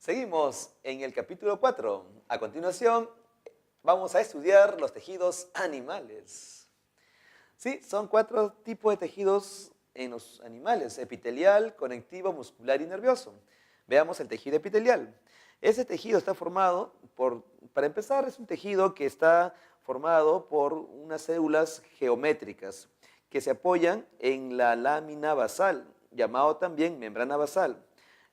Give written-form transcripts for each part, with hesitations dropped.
Seguimos en el capítulo 4. A continuación, vamos a estudiar los tejidos animales. Sí, son 4 tipos de tejidos en los animales: epitelial, conectivo, muscular y nervioso. Veamos el tejido epitelial. Ese tejido está formado para empezar, es un tejido que está formado por unas células geométricas que se apoyan en la lámina basal, llamado también membrana basal.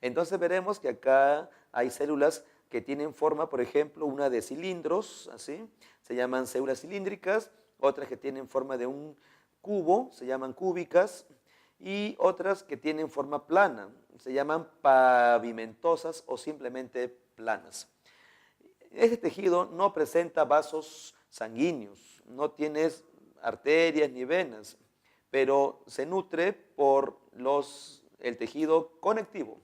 Entonces veremos que acá hay células que tienen forma, por ejemplo, una de cilindros, así, se llaman células cilíndricas, otras que tienen forma de un cubo, se llaman cúbicas, y otras que tienen forma plana, se llaman pavimentosas o simplemente planas. Este tejido no presenta vasos sanguíneos, no tiene arterias ni venas, pero se nutre por el tejido conectivo.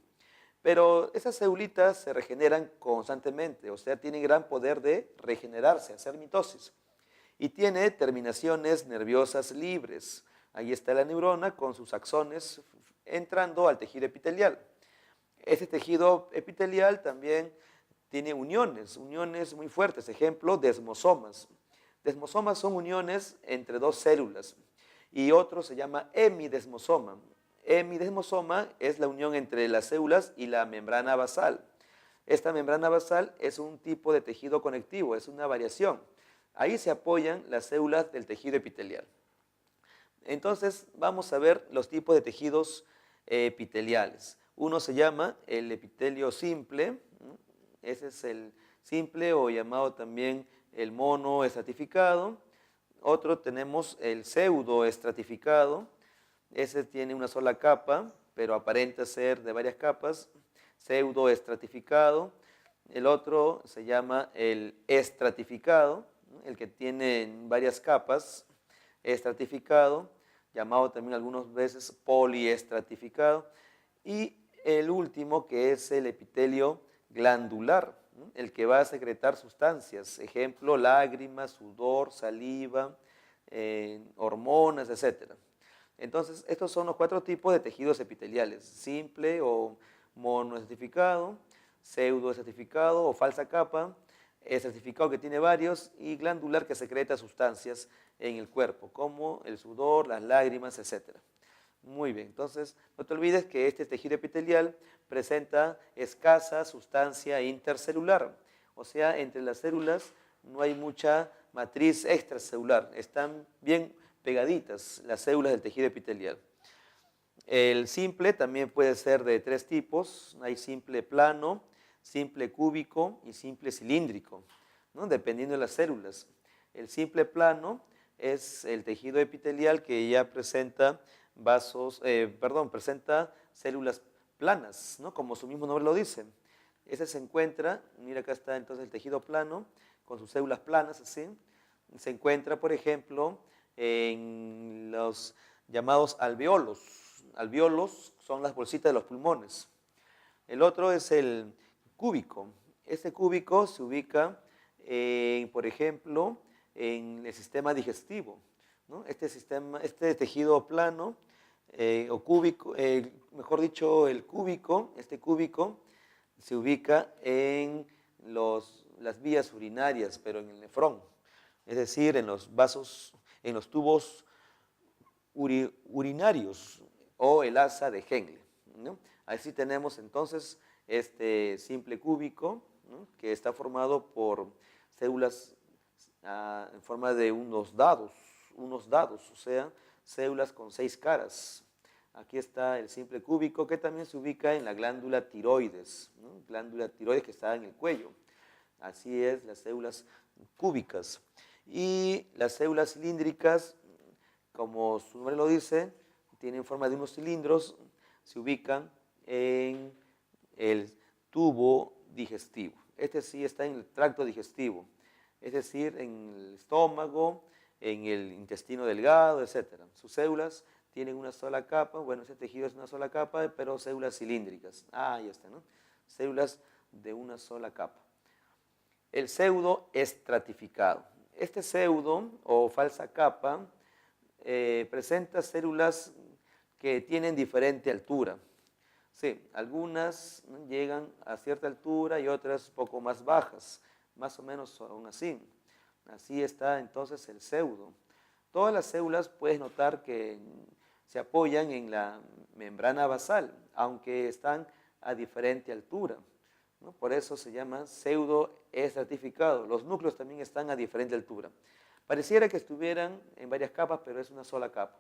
Pero esas célulitas se regeneran constantemente, o sea, tienen gran poder de regenerarse, hacer mitosis. Y tiene terminaciones nerviosas libres. Ahí está la neurona con sus axones entrando al tejido epitelial. Este tejido epitelial también tiene uniones muy fuertes. Ejemplo, desmosomas. Desmosomas son uniones entre dos células y otro se llama hemidesmosoma. Hemidesmosoma es la unión entre las células y la membrana basal. Esta membrana basal es un tipo de tejido conectivo, es una variación. Ahí se apoyan las células del tejido epitelial. Entonces vamos a ver los tipos de tejidos epiteliales. Uno se llama el epitelio simple, ese es el simple o llamado también el monoestratificado. Otro tenemos el pseudoestratificado, ese tiene una sola capa, pero aparenta ser de varias capas, pseudoestratificado. El otro se llama el estratificado, el que tiene varias capas, estratificado, llamado también algunas veces poliestratificado. Y el último, que es el epitelio glandular, el que va a secretar sustancias, ejemplo, lágrimas, sudor, saliva, hormonas, etc. Entonces, estos son los 4 tipos de tejidos epiteliales: simple o monoestratificado, pseudoestratificado o falsa capa, estratificado que tiene varios, y glandular que secreta sustancias en el cuerpo, como el sudor, las lágrimas, etc. Muy bien, entonces no te olvides que este tejido epitelial presenta escasa sustancia intercelular, o sea, entre las células no hay mucha matriz extracelular, están bien pegaditas las células del tejido epitelial. El simple también puede ser de 3 tipos, hay simple plano, simple cúbico y simple cilíndrico, ¿no? Dependiendo de las células. El simple plano es el tejido epitelial que ya presenta presenta células planas, ¿no? Como su mismo nombre lo dice. Ese se encuentra, mira acá está entonces el tejido plano, con sus células planas así. Se encuentra, por ejemplo, en los llamados alveolos. Alveolos son las bolsitas de los pulmones. El otro es el cúbico. Este cúbico se ubica, por ejemplo, en el sistema digestivo, ¿no? Este tejido plano o cúbico, mejor dicho, el cúbico, este cúbico se ubica en las vías urinarias, pero en el nefrón, es decir, en los vasos, en los tubos urinarios o el asa de Henle, ¿no? Así tenemos entonces este simple cúbico, ¿no? Que está formado por células en forma de unos dados, o sea, células con 6 caras. Aquí está el simple cúbico, que también se ubica en la glándula tiroides, ¿no? Glándula tiroides que está en el cuello. Así es, las células cúbicas. Y las células cilíndricas, como su nombre lo dice, tienen forma de unos cilindros, se ubican en el tubo digestivo. Este sí está en el tracto digestivo, es decir, en el estómago, en el intestino delgado, etc. Sus células tienen una sola capa, bueno, ese tejido es una sola capa, pero células cilíndricas. Ahí está, ¿no? Células de una sola capa. El pseudoestratificado. Este pseudo o falsa capa presenta células que tienen diferente altura. Sí, algunas, ¿no?, llegan a cierta altura y otras poco más bajas, más o menos son así. Así está entonces el pseudo. Todas las células puedes notar que se apoyan en la membrana basal, aunque están a diferente altura, ¿no? Por eso se llama pseudoestratificado. Los núcleos también están a diferente altura. Pareciera que estuvieran en varias capas, pero es una sola capa.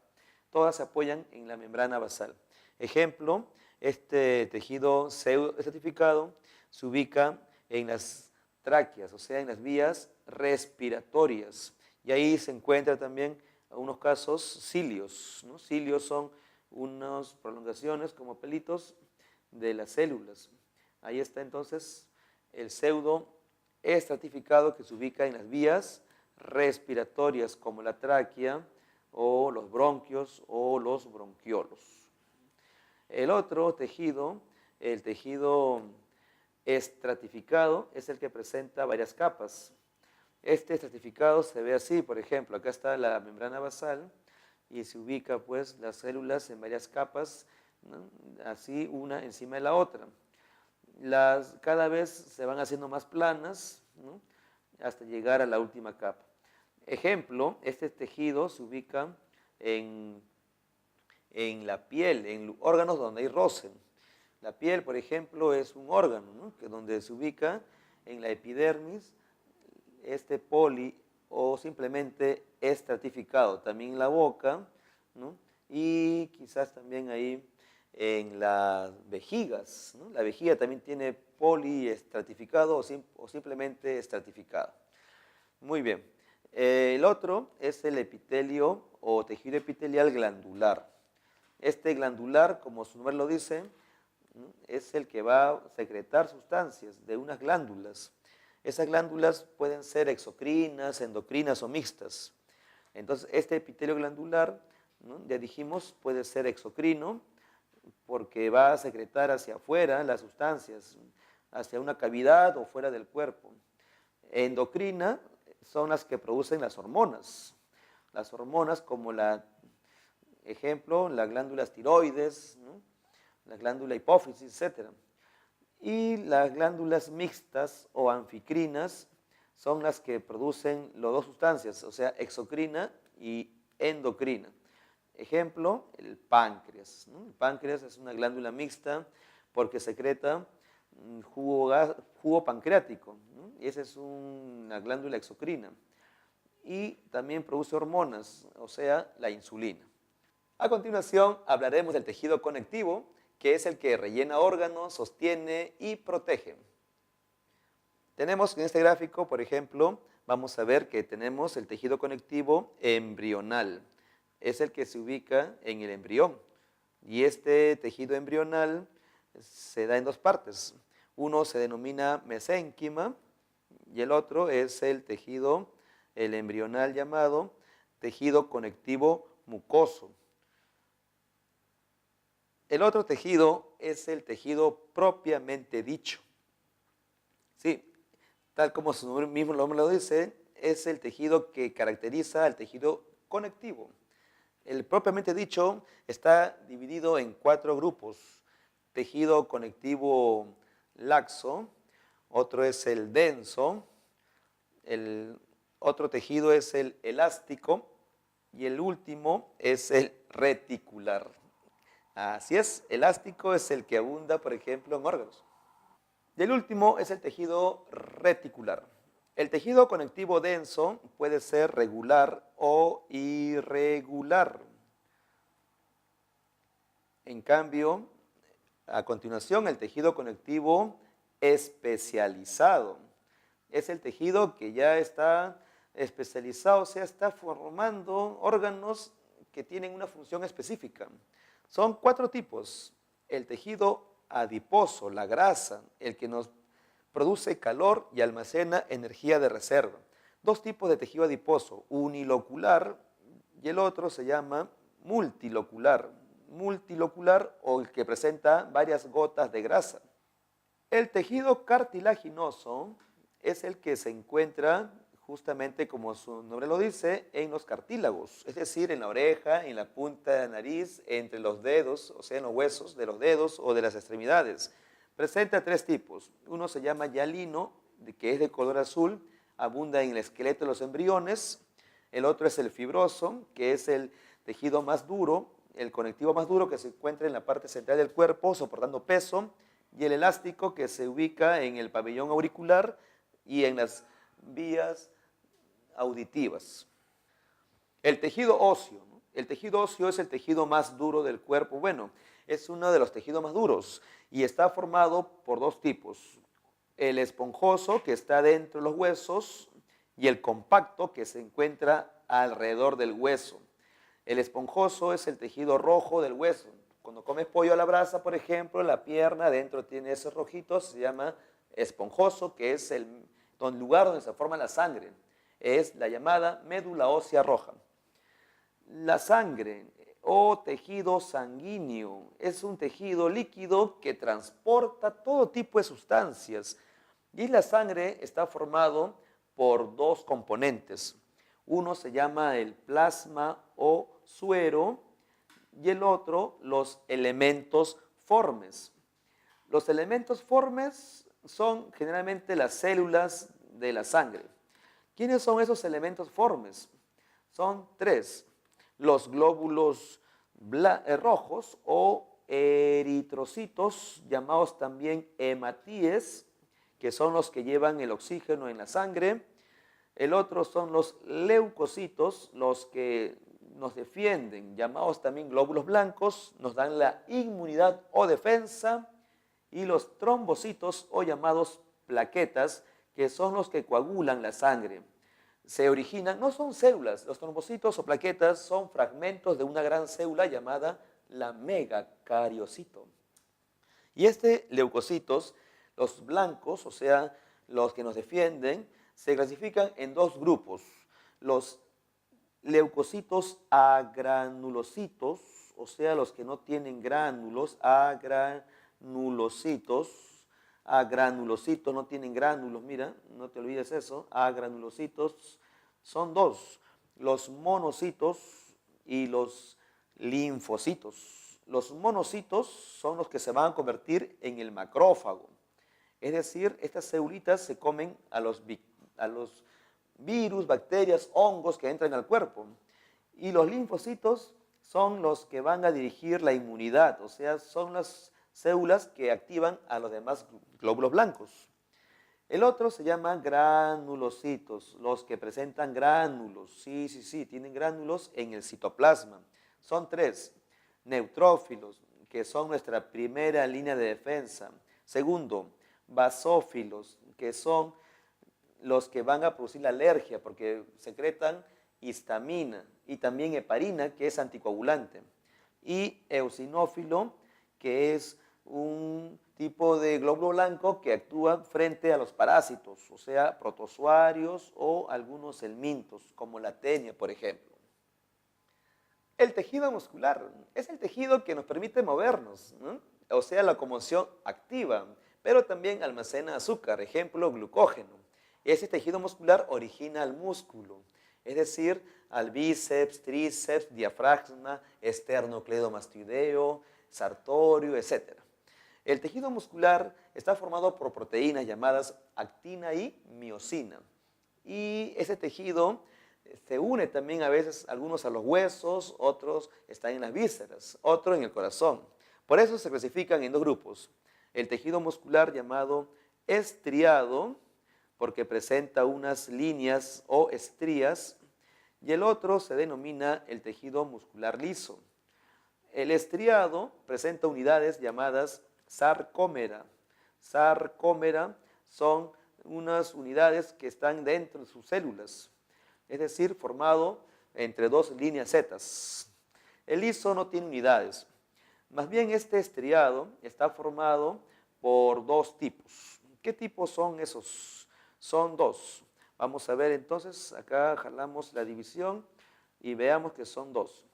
Todas se apoyan en la membrana basal. Ejemplo, este tejido pseudoestratificado se ubica en las tráqueas, o sea, en las vías respiratorias. Y ahí se encuentra también, en algunos casos, cilios, ¿no? Cilios son unas prolongaciones como pelitos de las células. Ahí está entonces el pseudo estratificado que se ubica en las vías respiratorias como la tráquea o los bronquios o los bronquiolos. El otro tejido, el tejido estratificado, es el que presenta varias capas. Este estratificado se ve así, por ejemplo, acá está la membrana basal y se ubica pues las células en varias capas, ¿no?, así una encima de la otra. Cada vez se van haciendo más planas, ¿no?, hasta llegar a la última capa. Ejemplo, este tejido se ubica en la piel, en órganos donde hay roce. La piel, por ejemplo, es un órgano, ¿no?, donde se ubica en la epidermis, este poli o simplemente estratificado. También la boca, ¿no?, y quizás también ahí en las vejigas, ¿no? La vejiga también tiene poliestratificado o simplemente estratificado. Muy bien. El otro es el epitelio o tejido epitelial glandular. Este glandular, como su nombre lo dice, ¿no?, es el que va a secretar sustancias de unas glándulas. Esas glándulas pueden ser exocrinas, endocrinas o mixtas. Entonces, este epitelio glandular, ¿no?, ya dijimos, puede ser exocrino porque va a secretar hacia afuera las sustancias, hacia una cavidad o fuera del cuerpo. Endocrina son las que producen las hormonas. Las hormonas como ejemplo, las glándulas tiroides, ¿no?, la glándula hipófisis, etc. Y las glándulas mixtas o anficrinas son las que producen las dos sustancias, o sea, exocrina y endocrina. Ejemplo, el páncreas, ¿no? El páncreas es una glándula mixta porque secreta jugo pancreático, ¿no?, y esa es una glándula exocrina. Y también produce hormonas, o sea, la insulina. A continuación hablaremos del tejido conectivo, que es el que rellena órganos, sostiene y protege. Tenemos en este gráfico, por ejemplo, vamos a ver que tenemos el tejido conectivo embrional. Es el que se ubica en el embrión. Y este tejido embrional se da en dos partes. Uno se denomina mesénquima y el otro es el embrional llamado tejido conectivo mucoso. El otro tejido es el tejido propiamente dicho. Sí, tal como su nombre mismo lo dice, es el tejido que caracteriza al tejido conectivo. El propiamente dicho está dividido en 4 grupos. Tejido conectivo laxo, otro es el denso, el otro tejido es el elástico y el último es el reticular. Así es, elástico es el que abunda, por ejemplo, en órganos. Y el último es el tejido reticular. El tejido conectivo denso puede ser regular o irregular. En cambio, a continuación, el tejido conectivo especializado. Es el tejido que ya está especializado, o sea, está formando órganos que tienen una función específica. Son 4 tipos. El tejido adiposo, la grasa, el que nos produce calor y almacena energía de reserva. 2 tipos de tejido adiposo, unilocular y el otro se llama multilocular. Multilocular o el que presenta varias gotas de grasa. El tejido cartilaginoso es el que se encuentra justamente como su nombre lo dice, en los cartílagos, es decir, en la oreja, en la punta de la nariz, entre los dedos, o sea, en los huesos de los dedos o de las extremidades. Presenta tres tipos. Uno se llama hialino, que es de color azul, abunda en el esqueleto de los embriones. El otro es el fibroso, que es el tejido más duro, el conectivo más duro que se encuentra en la parte central del cuerpo, soportando peso, y el elástico, que se ubica en el pabellón auricular y en las vías auditivas. El tejido óseo, ¿no? El tejido óseo es el tejido más duro del cuerpo. Bueno, es uno de los tejidos más duros y está formado por dos tipos. El esponjoso, que está dentro de los huesos, y el compacto, que se encuentra alrededor del hueso. El esponjoso es el tejido rojo del hueso. Cuando comes pollo a la brasa, por ejemplo, la pierna dentro tiene esos rojitos, se llama esponjoso, que es el lugar donde se forma la sangre. Es la llamada médula ósea roja. La sangre o tejido sanguíneo es un tejido líquido que transporta todo tipo de sustancias. Y la sangre está formado por dos componentes. Uno se llama el plasma o suero y el otro los elementos formes. Los elementos formes son generalmente las células de la sangre. ¿Quiénes son esos elementos formes? Son tres. Los glóbulos rojos o eritrocitos, llamados también hematíes, que son los que llevan el oxígeno en la sangre. El otro son los leucocitos, los que nos defienden, llamados también glóbulos blancos, nos dan la inmunidad o defensa. Y los trombocitos o llamados plaquetas, que son los que coagulan la sangre. Se originan, no son células, los trombocitos o plaquetas son fragmentos de una gran célula llamada la megacariocito. Y leucocitos, los blancos, o sea, los que nos defienden, se clasifican en dos grupos. Los leucocitos agranulocitos, o sea, los que no tienen gránulos, agranulocitos no tienen gránulos, mira, no te olvides eso, agranulocitos son dos, los monocitos y los linfocitos. Los monocitos son los que se van a convertir en el macrófago, es decir, estas célulitas se comen a los virus, bacterias, hongos que entran al cuerpo. Y los linfocitos son los que van a dirigir la inmunidad, o sea, son las células que activan a los demás glóbulos blancos. El otro se llama granulocitos, los que presentan gránulos. Sí, tienen gránulos en el citoplasma. Son tres. Neutrófilos, que son nuestra primera línea de defensa. Segundo, basófilos, que son los que van a producir la alergia porque secretan histamina y también heparina, que es anticoagulante. Y eosinófilo, que es un tipo de glóbulo blanco que actúa frente a los parásitos, o sea, protozoarios o algunos helmintos, como la tenia, por ejemplo. El tejido muscular es el tejido que nos permite movernos, ¿no? O sea, la locomoción activa, pero también almacena azúcar, ejemplo, glucógeno. Ese tejido muscular origina al músculo, es decir, al bíceps, tríceps, diafragma, esternocleidomastoideo, sartorio, etc. El tejido muscular está formado por proteínas llamadas actina y miosina. Y ese tejido se une también a veces algunos a los huesos, otros están en las vísceras, otros en el corazón. Por eso se clasifican en dos grupos. El tejido muscular llamado estriado, porque presenta unas líneas o estrías, y el otro se denomina el tejido muscular liso. El estriado presenta unidades llamadas sarcómera. Sarcómera son unas unidades que están dentro de sus células, es decir, formado entre dos líneas zetas. El liso no tiene unidades. Más bien este estriado está formado por dos tipos. ¿Qué tipos son esos? Son dos. Vamos a ver entonces, acá jalamos la división y veamos que son dos.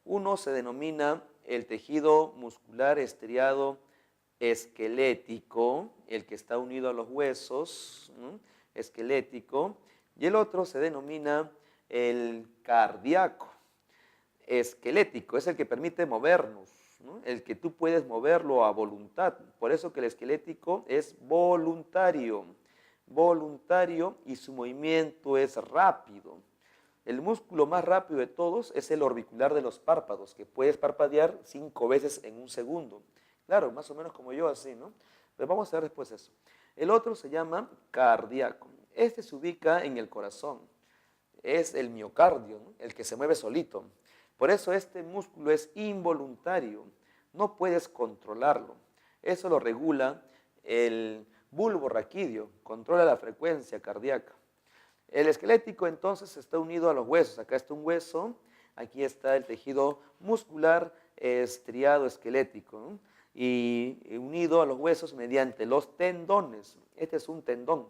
Uno se denomina el tejido muscular estriado esquelético, el que está unido a los huesos, ¿no? Esquelético, Y el otro se denomina el cardíaco. Esquelético es el que permite movernos, ¿no? El que tú puedes moverlo a voluntad. Por eso que el esquelético es voluntario, voluntario y su movimiento es rápido. El músculo más rápido de todos es el orbicular de los párpados, que puedes parpadear 5 veces en un segundo. Claro, más o menos como yo así, ¿no? Pero vamos a ver después eso. El otro se llama cardíaco. Este se ubica en el corazón. Es el miocardio, ¿no? El que se mueve solito. Por eso este músculo es involuntario. No puedes controlarlo. Eso lo regula el bulbo raquídeo. Controla la frecuencia cardíaca. El esquelético entonces está unido a los huesos. Acá está un hueso, aquí está el tejido muscular estriado esquelético, ¿no? Y unido a los huesos mediante los tendones. Este es un tendón.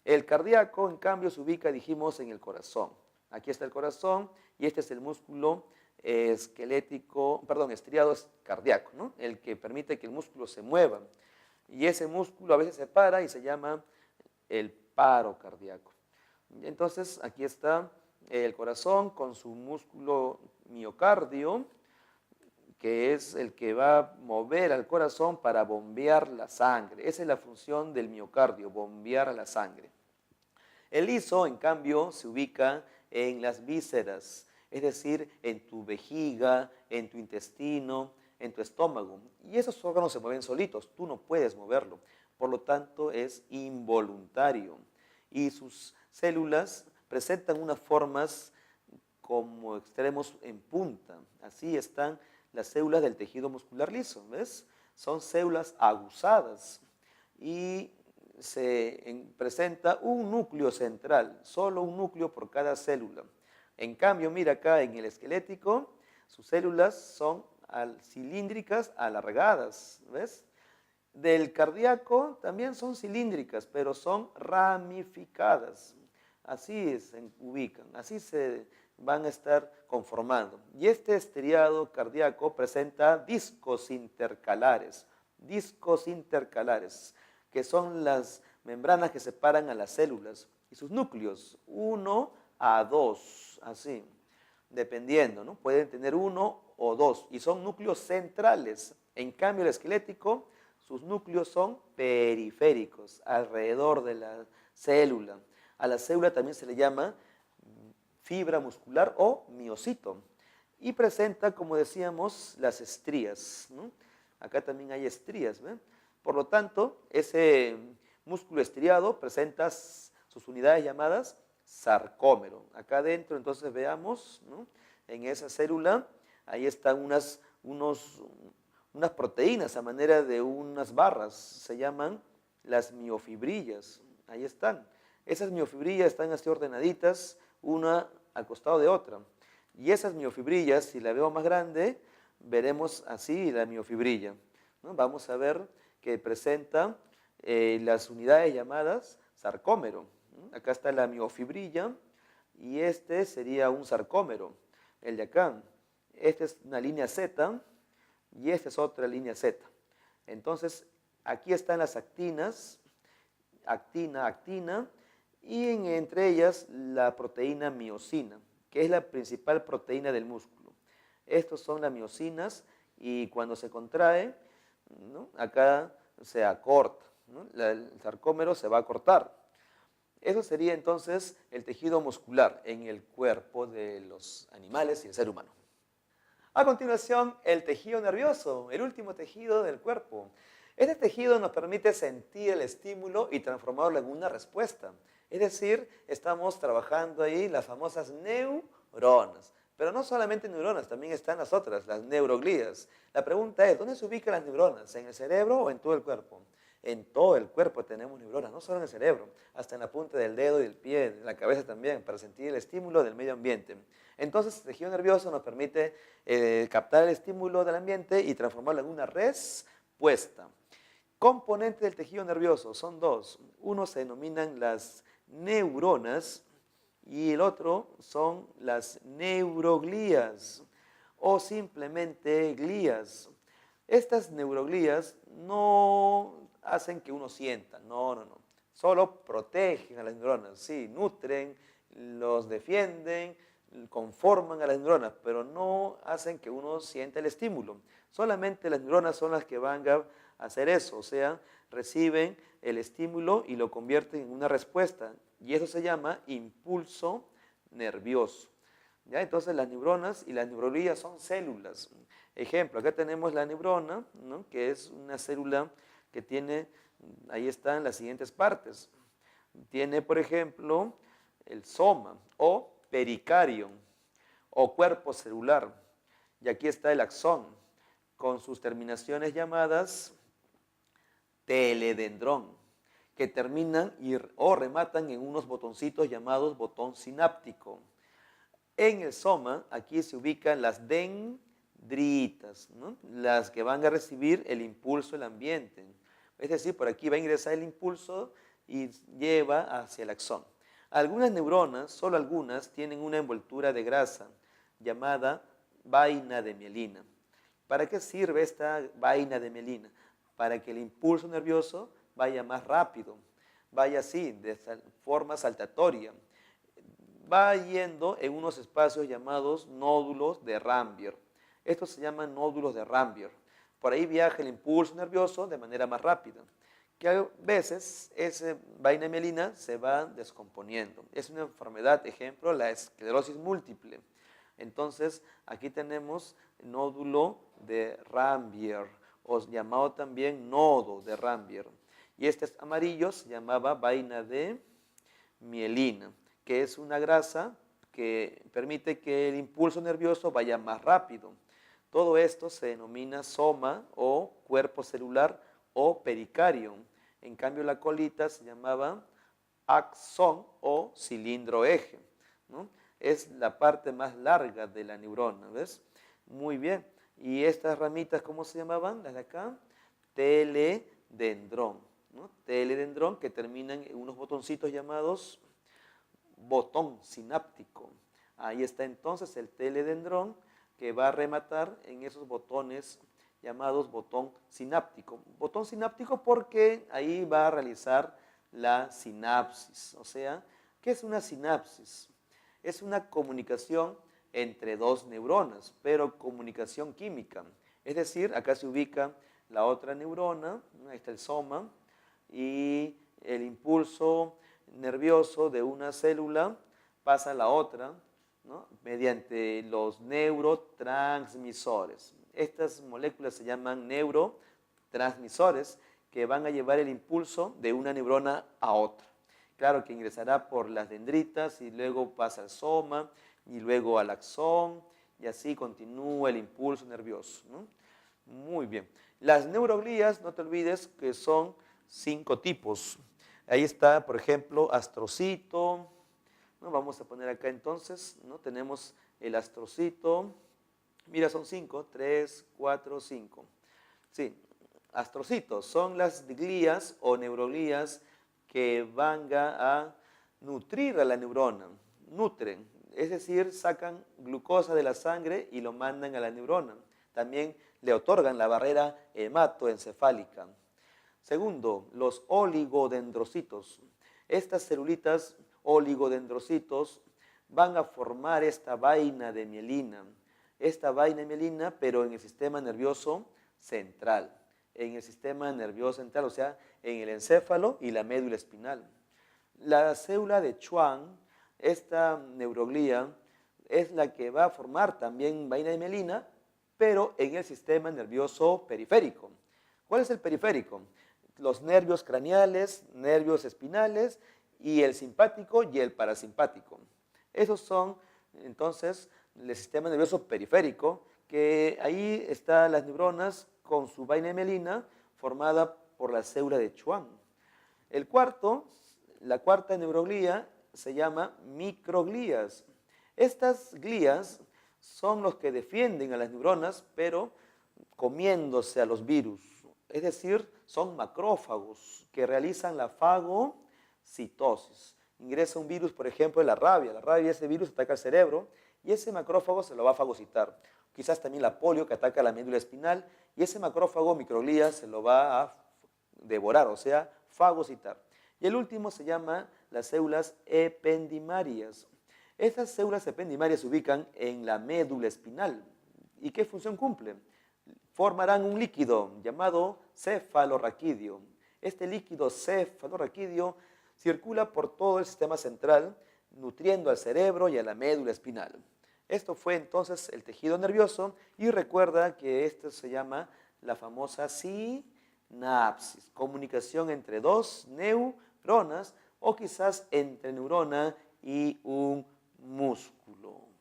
El cardíaco, en cambio, se ubica, dijimos, en el corazón. Aquí está el corazón y este es el músculo esquelético, perdón, estriado cardíaco, ¿no? El que permite que el músculo se mueva. Y ese músculo a veces se para y se llama el paro cardíaco. Entonces, aquí está el corazón con su músculo miocardio, que es el que va a mover al corazón para bombear la sangre. Esa es la función del miocardio, bombear la sangre. El liso, en cambio, se ubica en las vísceras, es decir, en tu vejiga, en tu intestino, en tu estómago. Y esos órganos se mueven solitos, tú no puedes moverlo. Por lo tanto, es involuntario. Y sus células presentan unas formas como extremos en punta. Así están las células del tejido muscular liso, ¿ves? Son células aguzadas y se presenta un núcleo central, solo un núcleo por cada célula. En cambio, mira acá en el esquelético, sus células son cilíndricas alargadas, ¿ves? Del cardíaco también son cilíndricas, pero son ramificadas. Así se ubican, así se van a estar conformando. Y este estriado cardíaco presenta discos intercalares, que son las membranas que separan a las células. Y sus núcleos, 1 a 2, así, dependiendo, ¿no? Pueden tener 1 o 2, y son núcleos centrales. En cambio, el esquelético, sus núcleos son periféricos, alrededor de la célula. A la célula también se le llama fibra muscular o miocito. Y presenta, como decíamos, las estrías, ¿no? Acá también hay estrías, ¿ve? Por lo tanto, ese músculo estriado presenta sus unidades llamadas sarcómero. Acá adentro, entonces, veamos, ¿no? En esa célula, ahí están unas proteínas a manera de unas barras, se llaman las miofibrillas. Ahí están. Esas miofibrillas están así ordenaditas, una al costado de otra. Y esas miofibrillas, si la veo más grande, veremos así la miofibrilla, ¿no? Vamos a ver que presenta las unidades llamadas sarcómero, ¿no? Acá está la miofibrilla y este sería un sarcómero, el de acá. Esta es una línea Z y esta es otra línea Z. Entonces, aquí están las actinas, actina, y entre ellas la proteína miosina, que es la principal proteína del músculo. Estos son las miosinas y cuando se contrae, ¿no? Acá se acorta, ¿no? El sarcómero se va a cortar. Eso sería entonces el tejido muscular en el cuerpo de los animales y el ser humano. A continuación, el tejido nervioso, el último tejido del cuerpo. Este tejido nos permite sentir el estímulo y transformarlo en una respuesta. Es decir, estamos trabajando ahí las famosas neuronas. Pero no solamente neuronas, también están las otras, las neuroglías. La pregunta es, ¿dónde se ubican las neuronas? ¿En el cerebro o en todo el cuerpo? En todo el cuerpo tenemos neuronas, no solo en el cerebro, hasta en la punta del dedo y del pie, en la cabeza también, para sentir el estímulo del medio ambiente. Entonces, el tejido nervioso nos permite captar el estímulo del ambiente y transformarlo en una respuesta. Componentes del tejido nervioso son dos. Uno se denominan las neuronas y el otro son las neuroglías o simplemente glías. Estas neuroglías no hacen que uno sienta, no. solo protegen a las neuronas, sí, nutren, los defienden, conforman a las neuronas, pero no hacen que uno sienta el estímulo. Solamente las neuronas son las que van a hacer eso, o sea, reciben el estímulo y lo convierten en una respuesta, y eso se llama impulso nervioso. ¿Ya? Entonces las neuronas y las neuroglías son células. Ejemplo, acá tenemos la neurona, ¿no? Que es una célula que tiene, ahí están las siguientes partes. Tiene, por ejemplo, el soma o pericardio o cuerpo celular. Y aquí está el axón, con sus terminaciones llamadas teledendrón, que terminan o rematan en unos botoncitos llamados botón sináptico. En el soma, aquí se ubican las dendritas, ¿no? Las que van a recibir el impulso del ambiente. Es decir, por aquí va a ingresar el impulso y lleva hacia el axón. Algunas neuronas, solo algunas, tienen una envoltura de grasa llamada vaina de mielina. ¿Para qué sirve esta vaina de mielina? Para que el impulso nervioso vaya más rápido, vaya así, de forma saltatoria. Va yendo en unos espacios llamados nódulos de Rambier. Estos se llaman nódulos de Rambier. Por ahí viaja el impulso nervioso de manera más rápida, que a veces esa vaina mielina se va descomponiendo. Es una enfermedad, ejemplo, la esclerosis múltiple. Entonces, aquí tenemos el nódulo de Rambier, o llamado también nodo de Rambier. Y este amarillo se llamaba vaina de mielina, que es una grasa que permite que el impulso nervioso vaya más rápido. Todo esto se denomina soma o cuerpo celular o pericardio. En cambio, la colita se llamaba axón o cilindro eje, ¿no? Es la parte más larga de la neurona, ¿ves? Muy bien. ¿Y estas ramitas cómo se llamaban? Las de acá, teledendrón, ¿no? Teledendrón, que terminan en unos botoncitos llamados botón sináptico. Ahí está entonces el teledendrón, que va a rematar en esos botones llamados botón sináptico. Botón sináptico porque ahí va a realizar la sinapsis. O sea, ¿qué es una sinapsis? Es una comunicación entre dos neuronas, pero comunicación química. Es decir, acá se ubica la otra neurona, ahí está el soma, y el impulso nervioso de una célula pasa a la otra, ¿no? Mediante los neurotransmisores. Estas moléculas se llaman neurotransmisores que van a llevar el impulso de una neurona a otra. Claro que ingresará por las dendritas y luego pasa al soma y luego al axón y así continúa el impulso nervioso, ¿no? Muy bien. Las neuroglías, no te olvides que son 5 tipos. Ahí está, por ejemplo, astrocito, ¿no? Vamos a poner acá entonces, ¿no? Tenemos el astrocito. Mira, son 5, 3, 4, 5. Sí, astrocitos son las glías o neuroglías que van a nutrir a la neurona. Nutren, es decir, sacan glucosa de la sangre y lo mandan a la neurona. También le otorgan la barrera hematoencefálica. Segundo, los oligodendrocitos. Estas celulitas oligodendrocitos van a formar esta vaina de mielina. Esta vaina de mielina, pero en el sistema nervioso central. En el sistema nervioso central, o sea, en el encéfalo y la médula espinal. La célula de Schwann, esta neuroglía, es la que va a formar también vaina de mielina, pero en el sistema nervioso periférico. ¿Cuál es el periférico? Los nervios craneales, nervios espinales y el simpático y el parasimpático. Esos son entonces el sistema nervioso periférico, que ahí están las neuronas con su vaina de mielina formada por la célula de Schwann. La cuarta neuroglía se llama microglías. Estas glías son los que defienden a las neuronas, pero comiéndose a los virus. Es decir, son macrófagos que realizan la fagocitosis. Ingresa un virus, por ejemplo, de la rabia. La rabia, ese virus ataca al cerebro y ese macrófago se lo va a fagocitar. Quizás también la polio que ataca la médula espinal y ese macrófago, microglía, se lo va a devorar, o sea, fagocitar. Y el último se llama las células ependimarias. Estas células ependimarias se ubican en la médula espinal. ¿Y qué función cumplen? Formarán un líquido llamado cefalorraquídeo. Este líquido cefalorraquídeo circula por todo el sistema central, nutriendo al cerebro y a la médula espinal. Esto fue entonces el tejido nervioso y recuerda que esto se llama la famosa sinapsis, comunicación entre dos neuronas o quizás entre neurona y un músculo.